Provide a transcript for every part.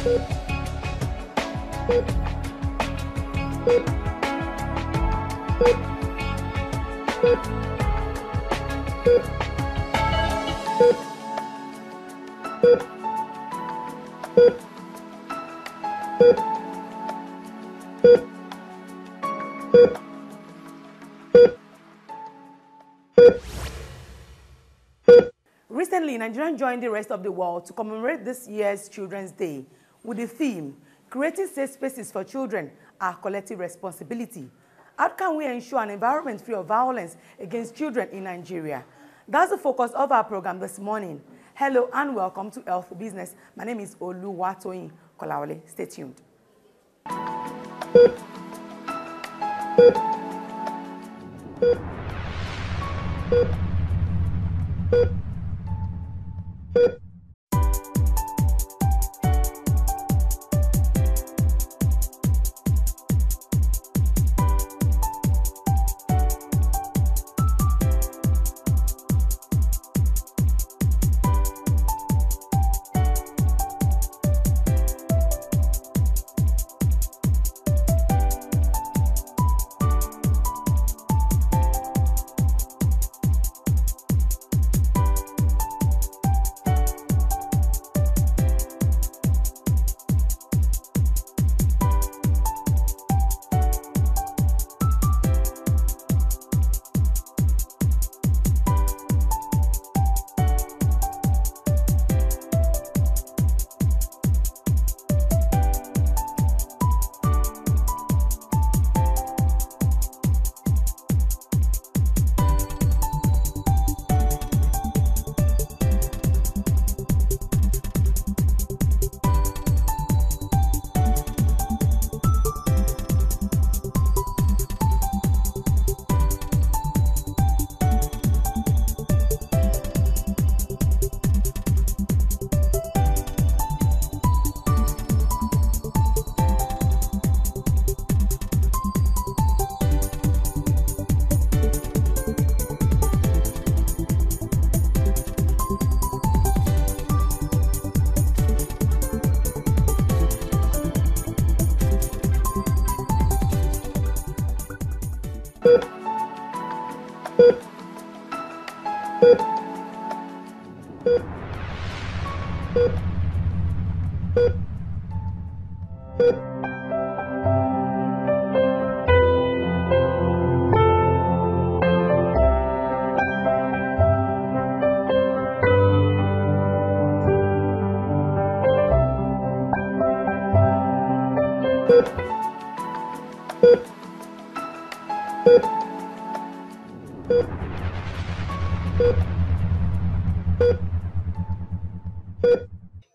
Recently, Nigeria joined the rest of the world to commemorate this year's Children's Day with the theme, Creating Safe Spaces for Children, Our Collective Responsibility. How can we ensure an environment free of violence against children in Nigeria? That's the focus of our program this morning. Hello and welcome to Health Business. My name is Oluwatoyin Kolawole. Stay tuned.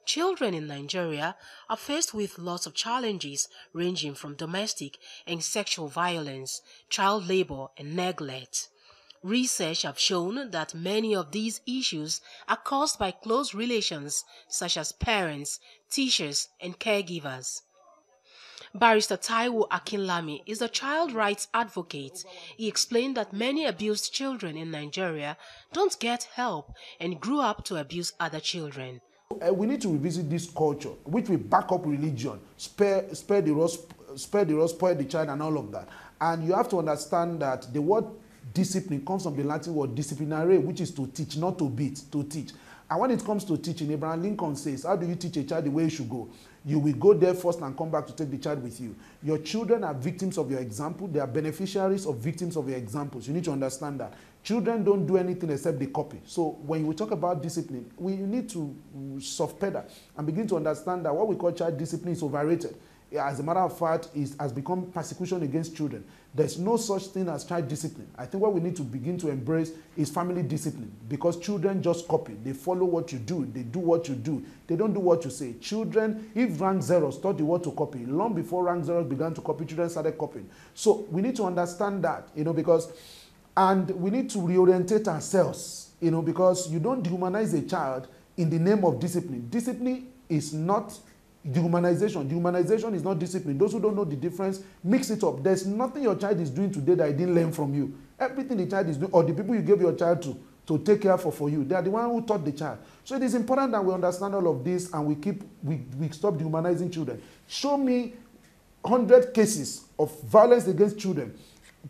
Children in Nigeria are faced with lots of challenges ranging from domestic and sexual violence, child labor, and neglect. Research have shown that many of these issues are caused by close relations such as parents, teachers, and caregivers. Barrister Taiwo Akinlami is a child rights advocate. He explained that many abused children in Nigeria don't get help and grew up to abuse other children. We need to revisit this culture, which will back up religion, spare the rod, spoil the child, and all of that. And you have to understand that the word discipline comes from the Latin word disciplinare, which is to teach, not to beat, to teach. And when it comes to teaching, Abraham Lincoln says, how do you teach a child the way he should go? You will go there first and come back to take the child with you. Your children are victims of your example. They are beneficiaries of victims of your examples. You need to understand that. Children don't do anything except they copy. So when we talk about discipline, we need to soft pedal and begin to understand that what we call child discipline is overrated. As a matter of fact, it has become persecution against children. There's no such thing as child discipline. I think what we need to begin to embrace is family discipline, because children just copy. They follow what you do. They do what you do. They don't do what you say. Children, if rank zeros taught the word to copy, long before rank zeros began to copy, children started copying. So we need to understand that, because, and we need to reorientate ourselves, because you don't dehumanize a child in the name of discipline. Discipline is not dehumanization. Dehumanization is not discipline. Those who don't know the difference, mix it up. There's nothing your child is doing today that he didn't learn from you. Everything the child is doing, or the people you gave your child to to take care for you. They are the one who taught the child. So it is important that we understand all of this and we stop dehumanizing children. Show me 100 cases of violence against children.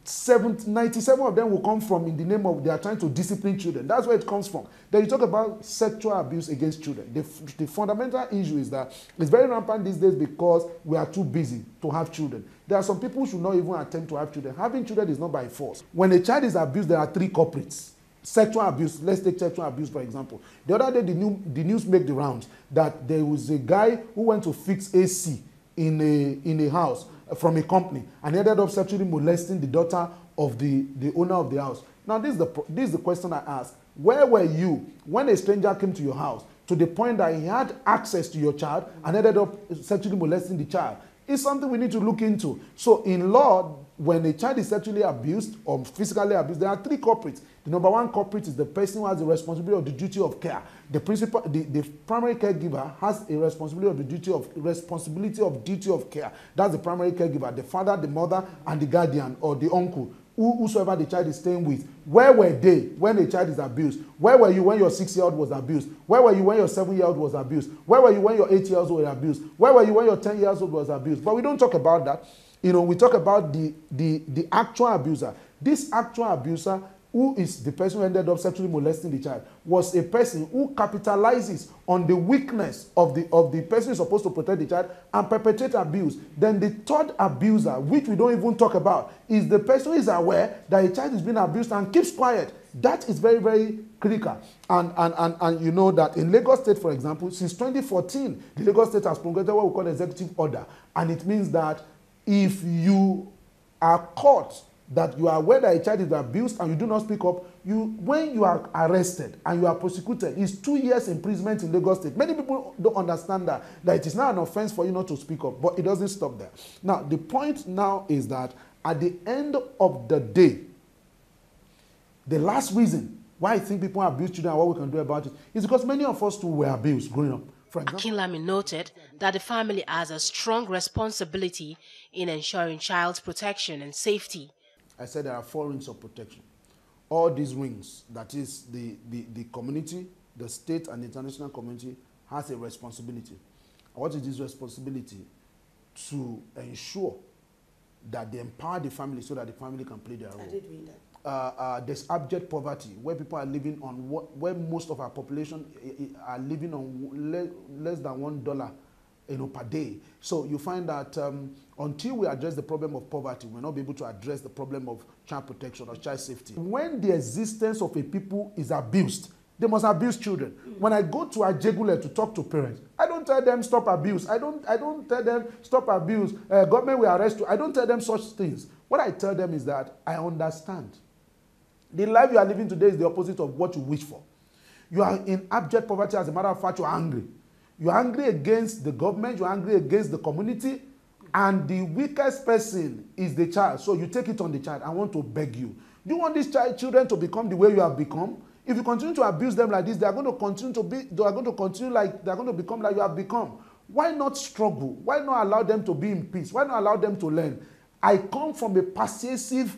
97 of them will come from in the name of they are trying to discipline children. That's where it comes from. Then you talk about sexual abuse against children. The fundamental issue is that it's very rampant these days because we are too busy to have children. There are some people who should not even attempt to have children. Having children is not by force. When a child is abused, there are 3 culprits. Sexual abuse. Let's take sexual abuse, for example. The other day, the news made the rounds that there was a guy who went to fix AC in a house from a company and he ended up sexually molesting the daughter of the owner of the house. Now, this is the question I ask. Where were you when a stranger came to your house to the point that he had access to your child and ended up sexually molesting the child? It's something we need to look into. So in law, when a child is sexually abused or physically abused, there are 3 culprits. The number 1 culprit is the person who has the responsibility of the duty of care. The primary caregiver has a responsibility of duty of care. That's the primary caregiver, the father, the mother, and the guardian or the uncle, whosoever the child is staying with. Where were they when a child is abused? Where were you when your 6-year-old was abused? Where were you when your 7-year-old was abused? Where were you when your 8-year-old was abused? Where were you when your 10-year-old was abused? But we don't talk about that. We talk about the actual abuser. This actual abuser, who is the person who ended up sexually molesting the child, was a person who capitalizes on the weakness of the person who is supposed to protect the child and perpetrate abuse. Then the third abuser, which we don't even talk about, is the person who is aware that a child is being abused and keeps quiet. That is very, very critical. And you know that in Lagos State, for example, since 2014, the Lagos State has promulgated what we call executive order. And it means that if you are caught that you are aware that a child is abused and you do not speak up, when you are arrested and you are prosecuted, it's 2 years imprisonment in Lagos State. Many people don't understand that it is not an offense for you not to speak up, but it doesn't stop there. Now, the point now is that at the end of the day, the last reason why I think people abuse children and what we can do about it is because many of us too were abused growing up. Akinlami noted that the family has a strong responsibility in ensuring child's protection and safety. I said there are 4 rings of protection. All these rings, that is the community, the state and the international community, has a responsibility. And what is this responsibility? To ensure that they empower the family so that the family can play their role. I did read that. There's abject poverty, where people are living on where most of our population are living on less than $1 per day. So you find that until we address the problem of poverty, we'll not be able to address the problem of child protection or child safety. When the existence of a people is abused, they must abuse children. When I go to Ajegule to talk to parents, I don't tell them stop abuse. I don't tell them stop abuse. Government will arrest you. I don't tell them such things. What I tell them is that I understand. The life you are living today is the opposite of what you wish for. You are in abject poverty. As a matter of fact, you are angry. You are angry against the government. You are angry against the community. And the weakest person is the child. So you take it on the child. I want to beg you. Do you want these children to become the way you have become? If you continue to abuse them like this, they are going to become like you have become. Why not struggle? Why not allow them to be in peace? Why not allow them to learn? I come from a persuasive,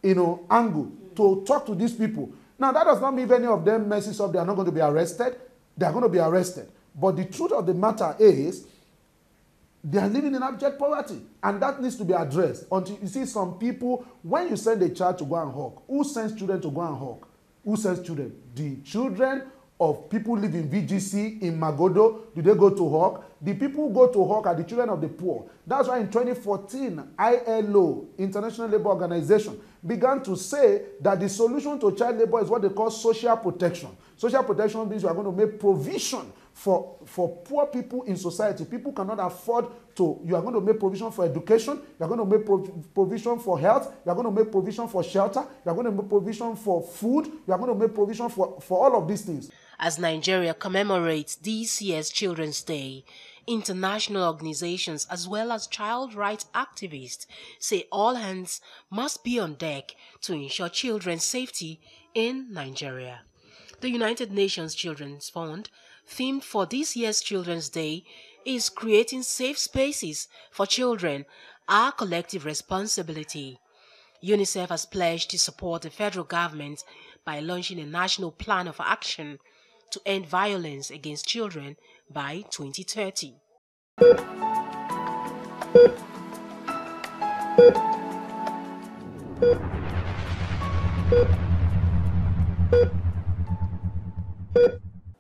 angle to talk to these people. Now, that does not mean if any of them messes up, they are not going to be arrested. They are going to be arrested. But the truth of the matter is, they are living in abject poverty. And that needs to be addressed. Until you see some people, when you send a child to go and hawk, who sends children to go and hawk? Who sends children? The children of people who live in VGC, in Magodo, do they go to hawk? The people who go to hawk are the children of the poor. That's why in 2014, ILO, International Labour Organization, began to say that the solution to child labor is what they call social protection. Social protection means you are going to make provision for poor people in society. People cannot afford to. You are going to make provision for education. You are going to make provision for health. You are going to make provision for shelter. You are going to make provision for food. You are going to make provision for all of these things. As Nigeria commemorates this year's Children's Day, international organizations as well as child rights activists say all hands must be on deck to ensure children's safety in Nigeria. The United Nations Children's Fund, themed for this year's Children's Day, is creating safe spaces for children, our collective responsibility. UNICEF has pledged to support the federal government by launching a national plan of action to end violence against children by 2030.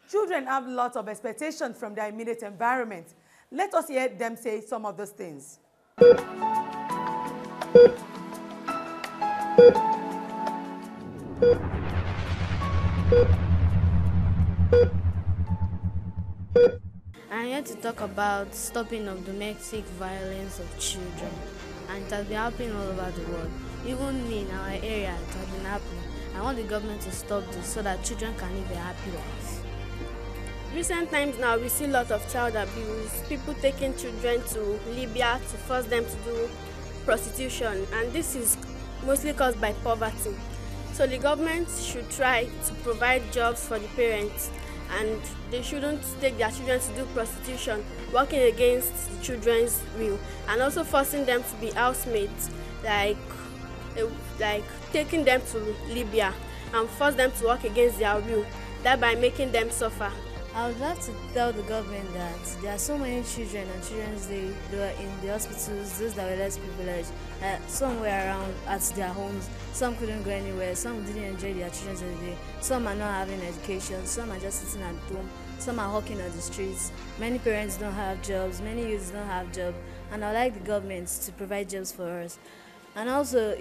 Children have lots of expectations from their immediate environment. Let us hear them say some of those things. I'm here to talk about stopping of domestic violence of children, and it has been happening all over the world. Even in our area, it has been happening. I want the government to stop this so that children can live a happy life. Recent times now, we see a lot of child abuse, people taking children to Libya to force them to do prostitution, and this is mostly caused by poverty. So the government should try to provide jobs for the parents, and they shouldn't take their children to do prostitution, working against the children's will, and also forcing them to be housemates, like taking them to Libya and force them to work against their will, thereby making them suffer. I would like to tell the government that there are so many children on Children's Day that are in the hospitals, those that were less privileged. Some were around at their homes, some couldn't go anywhere, some didn't enjoy their Children's Day, some are not having education, some are just sitting at home, some are walking on the streets. Many parents don't have jobs, many youths don't have jobs, and I'd like the government to provide jobs for us. And also,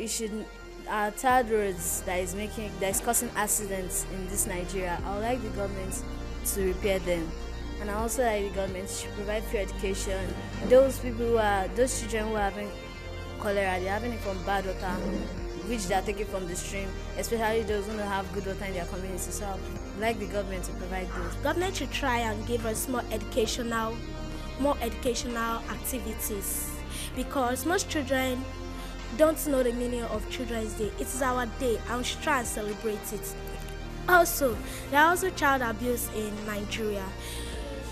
our third roads that is causing accidents in this Nigeria, I would like the government to repair them. And I also like the government should provide free education. Those children who are having cholera, they're having it from bad water, which they are taking from the stream, especially those who don't have good water in their community. So I would like the government to provide those. Government should try and give us more educational activities, because most children don't know the meaning of Children's Day. It is our day and we should try and celebrate it. Also, there are also child abuse in Nigeria.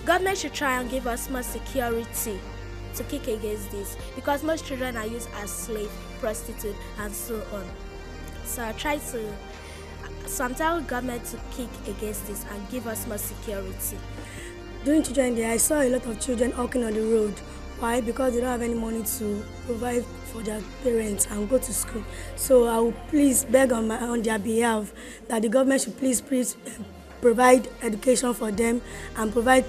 Government should try and give us more security to kick against this, because most children are used as slave, prostitute, and so on. So I'm telling government to kick against this and give us more security. During Children's Day, I saw a lot of children walking on the road. Why? Because they don't have any money to provide for their parents and go to school. So I will please beg on their behalf that the government should please provide education for them and provide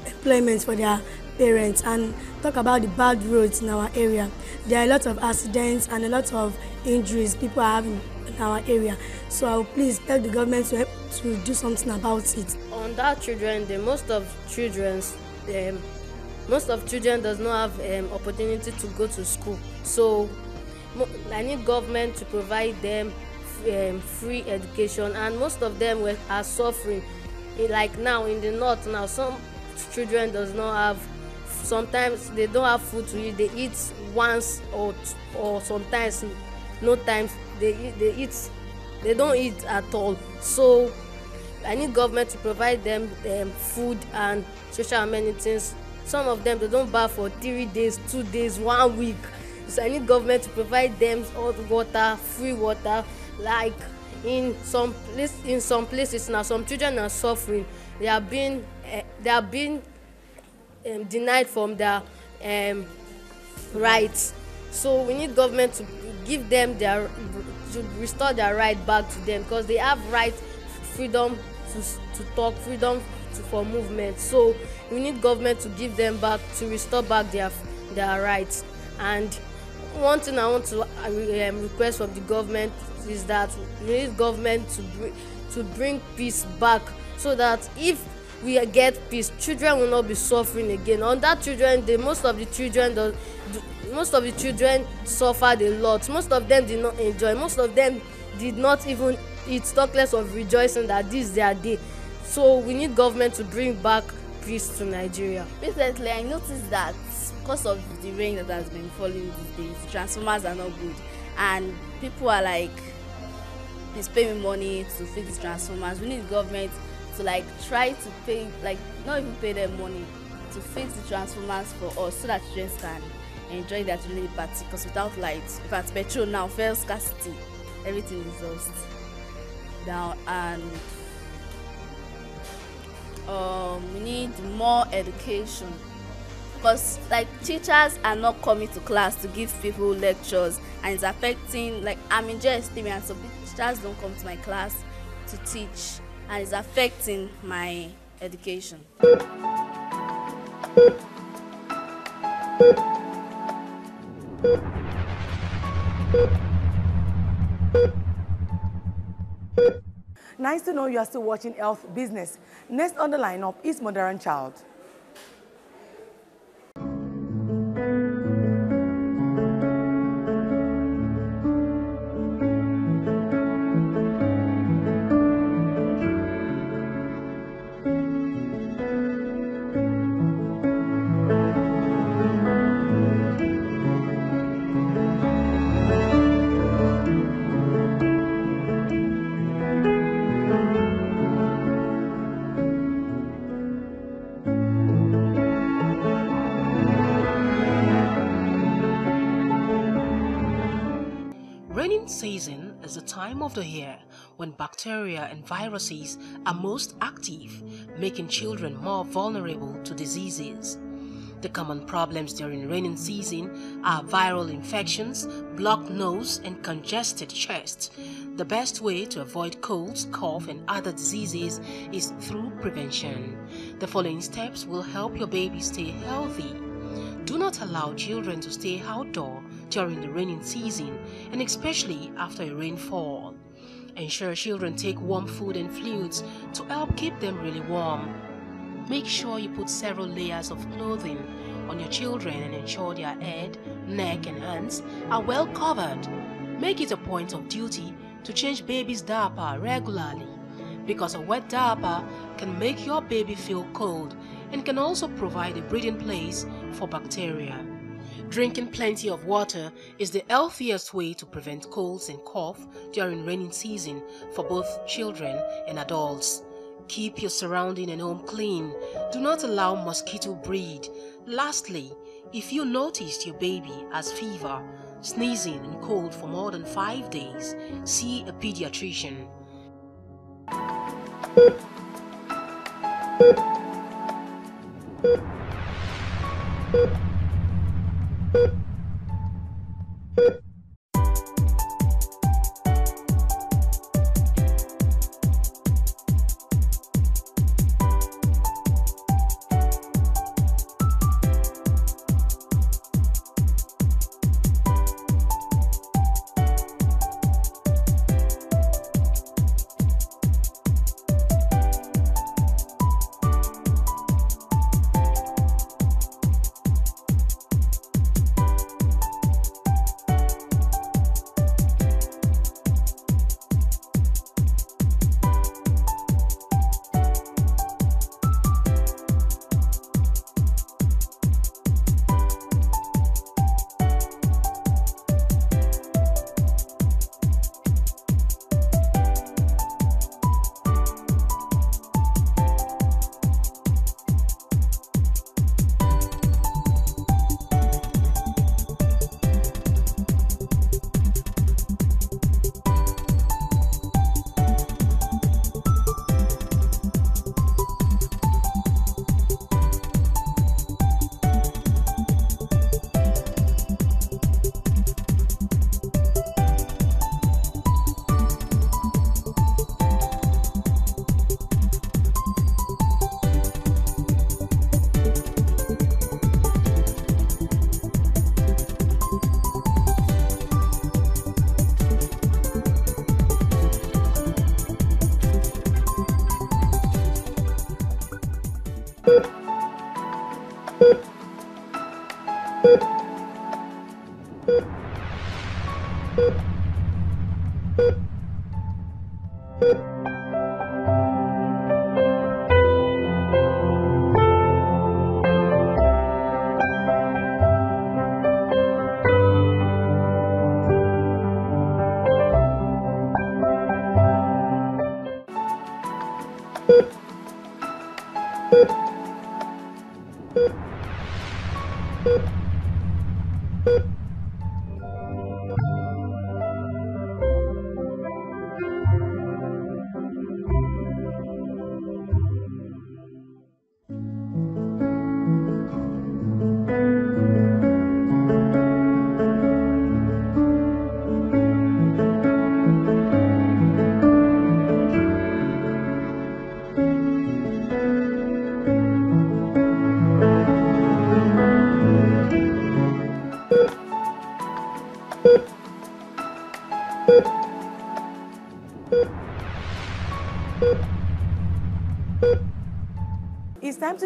employment for their parents, and talk about the bad roads in our area. There are a lot of accidents and a lot of injuries people are having in our area. So I will please beg the government to do something about it. On that Children's Day, most of children does not have opportunity to go to school. So I need government to provide them free education, and most of them are suffering. Like now in the north now, some children does not have, sometimes they don't have food to eat. They eat once or sometimes no times they don't eat at all. So I need government to provide them food and social amenities. Some of them, they don't bath for 3 days, 2 days, 1 week. So I need government to provide them hot water, free water. Like in some places now, some children are suffering. They are being denied from their rights. So we need government to give them to restore their right back to them, because they have right, freedom to talk, freedom for movement. So we need government to give them back, to restore back their rights. And one thing I want to request from the government is that we need government to bring peace back, so that if we get peace, children will not be suffering again. On that Children's Day, most of the children suffered a lot. Most of them did not enjoy. Most of them did not even eat, talk less of rejoicing that this is their day. So we need government to bring back peace to Nigeria. Recently, I noticed that because of the rain that has been falling these days, transformers are not good, and people are like, please pay me money to fix the transformers. We need government to try to pay, not even pay them money, to fix the transformers for us, so that children can enjoy their children's party. Because without light, in fact, petrol now, fuel scarcity, everything is lost. down, and we need more education, because like teachers are not coming to class to give people lectures, and it's affecting, like I'm in JSTV and some teachers don't come to my class to teach, and it's affecting my education. Nice to know you are still watching Health Business. Next on the lineup is Mother and Child. Raining season is the time of the year when bacteria and viruses are most active, making children more vulnerable to diseases. The common problems during raining season are viral infections, blocked nose, and congested chest. The best way to avoid colds, cough, and other diseases is through prevention. The following steps will help your baby stay healthy. Do not allow children to stay outdoors during the raining season, and especially after a rainfall. Ensure children take warm food and fluids to help keep them really warm. Make sure you put several layers of clothing on your children and ensure their head, neck, and hands are well covered. Make it a point of duty to change baby's diaper regularly, because a wet diaper can make your baby feel cold and can also provide a breeding place for bacteria. Drinking plenty of water is the healthiest way to prevent colds and cough during raining season for both children and adults. Keep your surrounding and home clean. Do not allow mosquito breed. Lastly, if you noticed your baby has fever, sneezing, and cold for more than 5 days, see a pediatrician.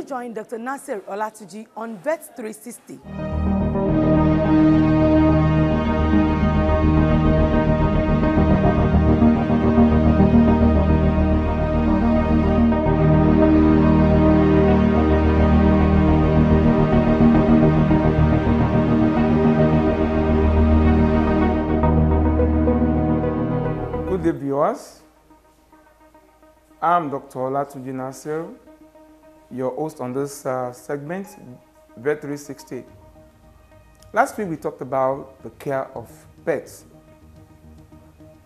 join Dr. Nasir Olatunji on Vet 360. Good day, viewers. I'm Dr. Olatunji Nasir, your host on this segment, Vet 360. Last week we talked about the care of pets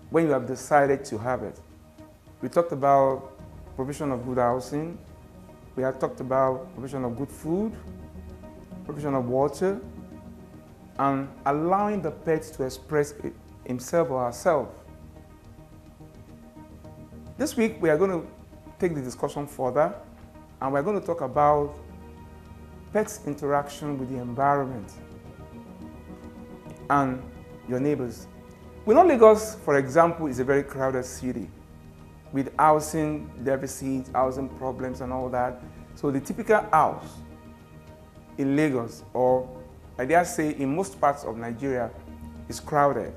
when you have decided to have it. We talked about provision of good housing. We had talked about provision of good food, provision of water, and allowing the pet to express himself or herself. This week, we are going to take the discussion further, and we're going to talk about pets' interaction with the environment and your neighbors. We know Lagos, for example, is a very crowded city with housing deficits, housing problems, and all that. So the typical house in Lagos, or I dare say in most parts of Nigeria, is crowded.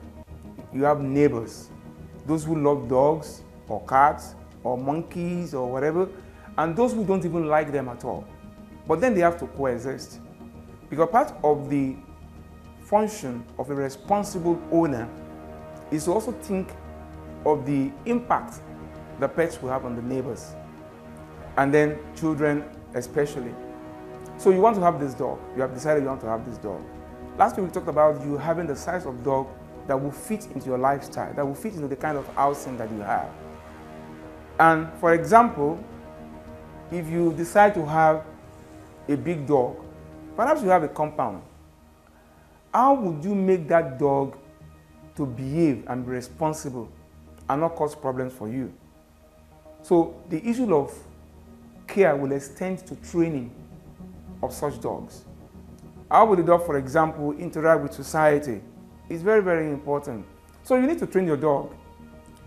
You have neighbors, those who love dogs, or cats, or monkeys, or whatever, and those who don't even like them at all. But then they have to coexist. Because part of the function of a responsible owner is to also think of the impact the pets will have on the neighbors, and then children especially. So you want to have this dog. You have decided you want to have this dog. Last week we talked about you having the size of dog that will fit into your lifestyle, that will fit into the kind of housing that you have. And for example, if you decide to have a big dog, perhaps you have a compound, how would you make that dog to behave and be responsible and not cause problems for you? So the issue of care will extend to training of such dogs. How would the dog, for example, interact with society? It's very, very important. So you need to train your dog.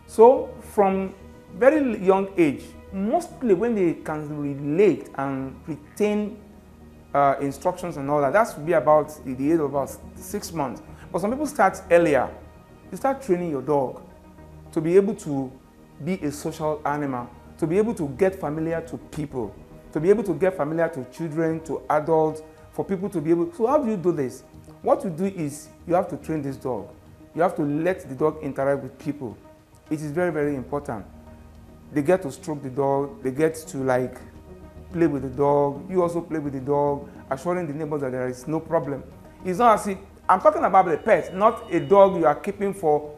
So from very young age, mostly when they can relate and retain instructions and all that, that should be about the age of about 6 months. But some people start earlier. You start training your dog to be able to be a social animal, to be able to get familiar to people, to be able to get familiar to children, to adults, for people to be able. So how do you do this? What you do is you have to train this dog. You have to let the dog interact with people. It is very, very important. They get to stroke the dog, they get to like play with the dog, you also play with the dog, assuring the neighbors that there is no problem. It's not as if, I'm talking about a pet, not a dog you are keeping for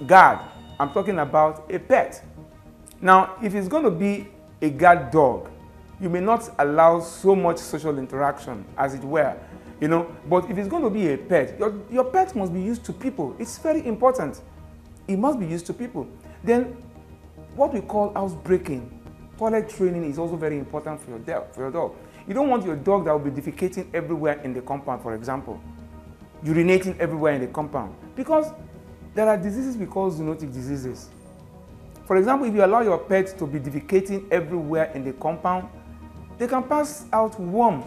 guard. I'm talking about a pet. Now, if it's going to be a guard dog, you may not allow so much social interaction, as it were, you know, but if it's going to be a pet, your pet must be used to people. It's very important. It must be used to people. Then, what we call housebreaking, toilet training is also very important for your dog. You don't want your dog that will be defecating everywhere in the compound, for example, urinating everywhere in the compound, because there are diseases we call zoonotic diseases. For example, if you allow your pet to be defecating everywhere in the compound, they can pass out worm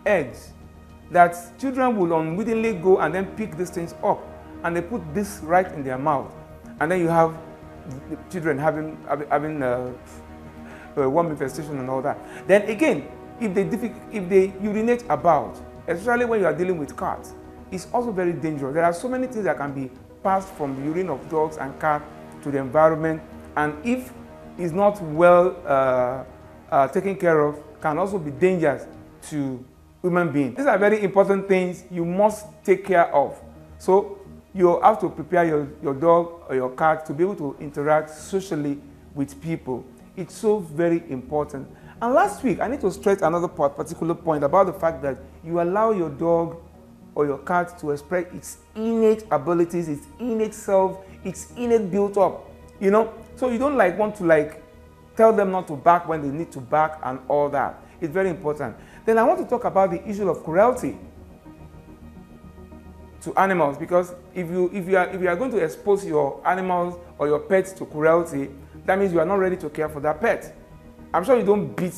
eggs that children will unwittingly go and then pick these things up, and they put this right in their mouth, and then you have the children having worm infestation and all that. Then again, if they urinate about, especially when you are dealing with cats, it's also very dangerous. There are so many things that can be passed from the urine of dogs and cats to the environment, and if it's not well taken care of, can also be dangerous to human beings. These are very important things you must take care of. So you have to prepare your dog or your cat to be able to interact socially with people. It's so very important. And last week, I need to stress another particular point about the fact that you allow your dog or your cat to express its innate abilities, its innate self, its innate built up, you know? So you don't want to tell them not to bark when they need to bark and all that. It's very important. Then I want to talk about the issue of cruelty to animals, because if you are going to expose your animals or your pets to cruelty, that means you are not ready to care for that pet. I'm sure you don't beat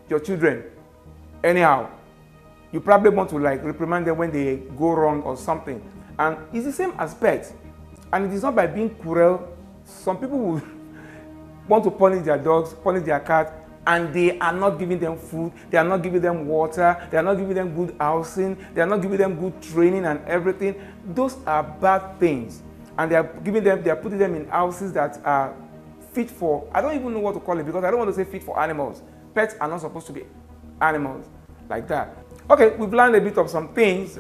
your children anyhow. You probably want to like reprimand them when they go wrong or something. And it's the same aspect. And it is not by being cruel. Some people will want to punish their dogs, punish their cats, and they are not giving them food, they are not giving them water, they are not giving them good housing, they are not giving them good training and everything. Those are bad things. And they are putting them in houses that are fit for, I don't even know what to call it, because I don't want to say fit for animals. Pets are not supposed to be animals like that. Okay, we've learned a bit of some things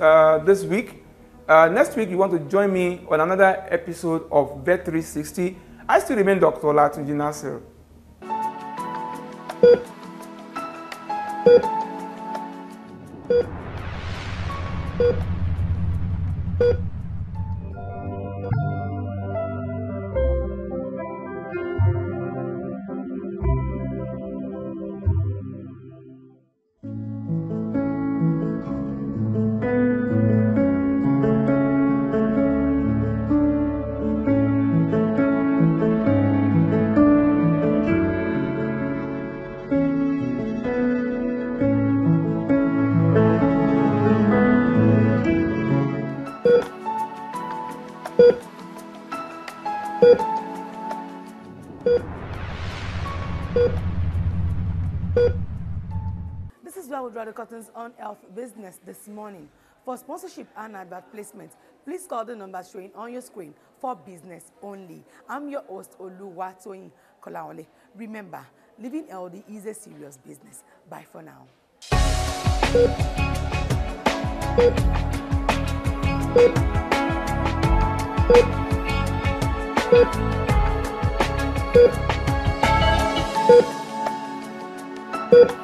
this week. Next week, you want to join me on another episode of Vet 360. I still remain Dr. Olatunji Nasir. This is where we draw the curtains on health business this morning. For sponsorship and advert placement, please call the number showing on your screen for business only. I'm your host, Oluwatoyin Kolaole. Remember, living healthy is a serious business. Bye for now. Thank you.